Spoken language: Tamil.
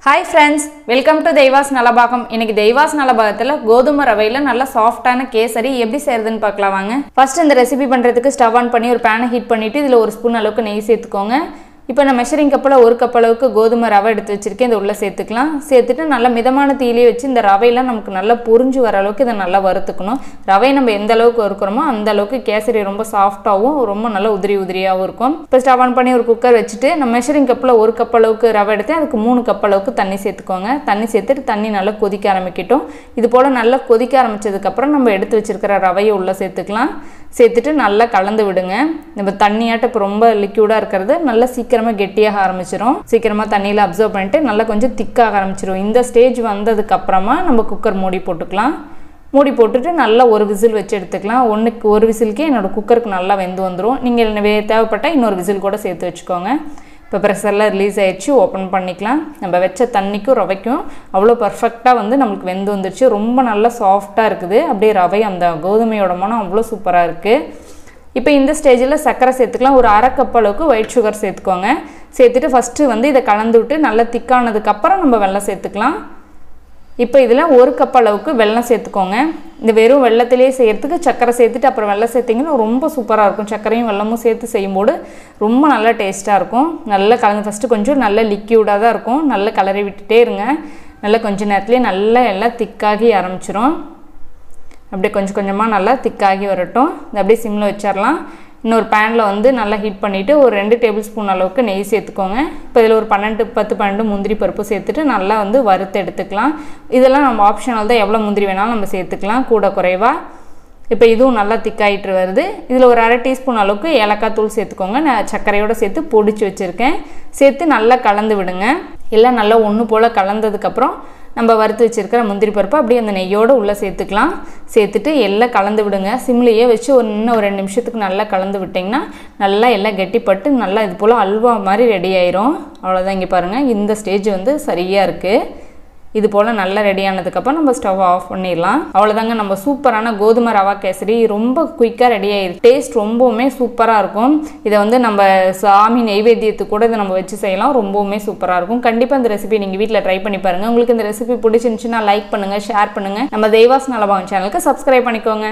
Hi friends, welcome to Deivas Nalabakam. இன்னைக்கு தெய்வாஸ் நலபாகத்துல கோதுமை ரவையில நல்ல சாஃப்ட்டான கேசரி எப்படி செய்யறதுன்னு பார்க்கலாம் வாங்க. ஃபர்ஸ்ட் இந்த ரெசிபி பண்றதுக்கு ஸ்டவ் ஆன் பண்ணி ஒரு pan ஹீட் பண்ணிட்டு இதுல ஒரு ஸ்பூன் அளவுக்கு நெய் சேர்த்துக்கோங்க. இப்போ நான் மெஷரிங் கப்ல ஒரு கப் அளவுக்கு கோதுமை ரவை எடுத்து வச்சிருக்கேன். இத உள்ள சேர்த்துக்கலாம். சேர்த்துட்டு நல்ல மிதமான தீயிலே வச்சு இந்த ரவையெல்லாம் நமக்கு நல்லா பொரிஞ்சு வர அளவுக்கு இத நல்லா வறுத்துக்கணும். ரவை நம்ம எந்த அளவுக்கு வறுக்குறோமோ அந்த அளவுக்கு கேசரி ரொம்ப சாஃப்ட்டாவும் ரொம்ப நல்ல உதிரியாவும் இருக்கும். இப்போ ஸ்டவ் ஆன் பண்ணி ஒரு குக்கர் வச்சிட்டு நம்ம மெஷரிங் கப்ல ஒரு கப் அளவுக்கு ரவை எடுத்து அதுக்கு 3 கப் அளவுக்கு தண்ணி சேர்த்துக்கோங்க. தண்ணி சேர்த்துட்டு தண்ணி நல்லா கொதிக்க ஆரம்பிக்கட்டும். இது போல நல்லா கொதிக்க ஆரம்பிச்சதுக்கு அப்புறம் நம்ம எடுத்து வச்சிருக்கிற ரவையை உள்ள சேர்த்துக்கலாம். சேர்த்துட்டு நல்லா கலந்து விடுங்க. நம்ம தண்ணியாட்ட இப்போ ரொம்ப லிக்விடா இருக்கிறது நல்லா சீக்கிரமா கெட்டியாக ஆரம்பிச்சிரும். சீக்கிரமா தண்ணியில அப்சர்வ் பண்ணிட்டு நல்லா கொஞ்சம் திக்காக ஆரம்பிச்சிரும். இந்த ஸ்டேஜ் வந்ததுக்கு அப்புறமா நம்ம குக்கர் மூடி போட்டுக்கலாம். மூடி போட்டுட்டு நல்லா ஒரு விசில் வச்சு எடுத்துக்கலாம். ஒரு விசிலுக்கே என்னோட குக்கருக்கு நல்லா வெந்து வந்துடும். நீங்கள் தேவைப்பட்டால் இன்னொரு விசில் கூட சேர்த்து வச்சுக்கோங்க. இப்போ ப்ரெஷர்லாம் ரிலீஸ் ஆயிடுச்சு. ஓப்பன் பண்ணிக்கலாம். நம்ம வச்ச தண்ணிக்கும் ரவைக்கும் அவ்வளோ பர்ஃபெக்டாக நம்மளுக்கு வெந்து வந்துடுச்சு. ரொம்ப நல்லா சாஃப்டாக இருக்குது. அப்படியே ரவை அந்த கோதுமையோட மனம் அவ்வளோ சூப்பராக இருக்குது. இப்போ இந்த ஸ்டேஜில் சர்க்கரை சேர்த்துக்கலாம். ஒரு அரை கப் அளவுக்கு ஒயிட் சுகர் சேர்த்துக்கோங்க. சேர்த்துட்டு ஃபஸ்ட்டு இதை கலந்து விட்டு நல்லா திக்கானதுக்கப்புறம் நம்ம வெல்லம் சேர்த்துக்கலாம். இப்போ இதில் ஒரு கப் அளவுக்கு வெல்லம் சேர்த்துக்கோங்க. இந்த வெறும் வெள்ளத்திலே செய்கிறதுக்கு சர்க்கரை சேர்த்துட்டு அப்புறம் வெல்லம் சேர்த்திங்கன்னா ரொம்ப சூப்பராக இருக்கும். சர்க்கரையும் வெல்லமும் சேர்த்து செய்யும்போது ரொம்ப நல்லா டேஸ்ட்டாக இருக்கும். நல்லா கலந்து ஃபஸ்ட்டு கொஞ்சம் நல்ல லிக்யூடாக தான் இருக்கும். நல்லா கலரி விட்டுட்டே இருங்க. நல்லா கொஞ்சம் நேரத்துலேயே நல்லா எல்லாம் திக்காகி ஆரம்பிச்சிரும். அப்படியே கொஞ்சம் கொஞ்சமாக நல்லா திக்காகி வரட்டும். இது அப்படியே சிம்மில் வச்சிடலாம். இன்னொரு பேனில் நல்லா ஹீட் பண்ணிவிட்டு ஒரு 2 டேபிள் ஸ்பூன் அளவுக்கு நெய் சேர்த்துக்கோங்க. இப்போ இதில் ஒரு 10-12 முந்திரி பருப்பு சேர்த்துட்டு நல்லா வறுத்து எடுத்துக்கலாம். இதெல்லாம் நம்ம ஆப்ஷனல் தான், எவ்வளோ முந்திரி வேணாலும் நம்ம சேர்த்துக்கலாம் கூட குறைவாக. இப்போ இதுவும் நல்லா திக்காயிட்டு வருது. இதில் ஒரு அரை டீஸ்பூன் அளவுக்கு ஏலக்காய் தூள் சேர்த்துக்கோங்க. நான் சர்க்கரையோடு சேர்த்து பொடிச்சு வச்சுருக்கேன். சேர்த்து நல்லா கலந்து விடுங்க. எல்லாம் நல்லா ஒன்று போல் கலந்ததுக்கப்புறம் நம்ம வறுத்து வச்சுருக்கிற முந்திரி பருப்பு அப்படியே அந்த நெய்யோடு உள்ளே சேர்த்துக்கலாம். சேர்த்துட்டு எல்லாம் கலந்து விடுங்க. சிம்லேயே வச்சு இன்னும் ஒரு 2 நிமிஷத்துக்கு நல்லா கலந்து விட்டிங்கன்னா நல்லா எல்லாம் கெட்டிப்பட்டு நல்லா இது போல் அல்வா மாதிரி ரெடி ஆயிரும். அவ்வளோதான். இங்கே பாருங்கள், இந்த ஸ்டேஜ் சரியாக இருக்குது. இது போல் நல்லா ரெடி ஆனதுக்கப்புறம் நம்ம ஸ்டவ் ஆஃப் பண்ணிடலாம். அவ்வளோதாங்க, நம்ம சூப்பரான கோதுமை ரவா கேசரி ரொம்ப குயிக்காக ரெடி ஆயிருக்கு. டேஸ்ட் ரொம்பவுமே சூப்பராக இருக்கும். இதை நம்ம சாமி நெய்வேத்தியத்துக்கு கூட இதை நம்ம வச்சு செய்யலாம். ரொம்பவுமே சூப்பராக இருக்கும். கண்டிப்பாக இந்த ரெசிபி நீங்கள் வீட்டில் ட்ரை பண்ணி பாருங்கள். உங்களுக்கு இந்த ரெசிபி பிடிச்சிருந்துச்சுன்னா லைக் பண்ணுங்கள், ஷேர் பண்ணுங்கள். நம்ம தெய்வாஸ் நலபாகம் சேனலுக்கு சப்ஸ்கிரைப் பண்ணிக்கோங்க.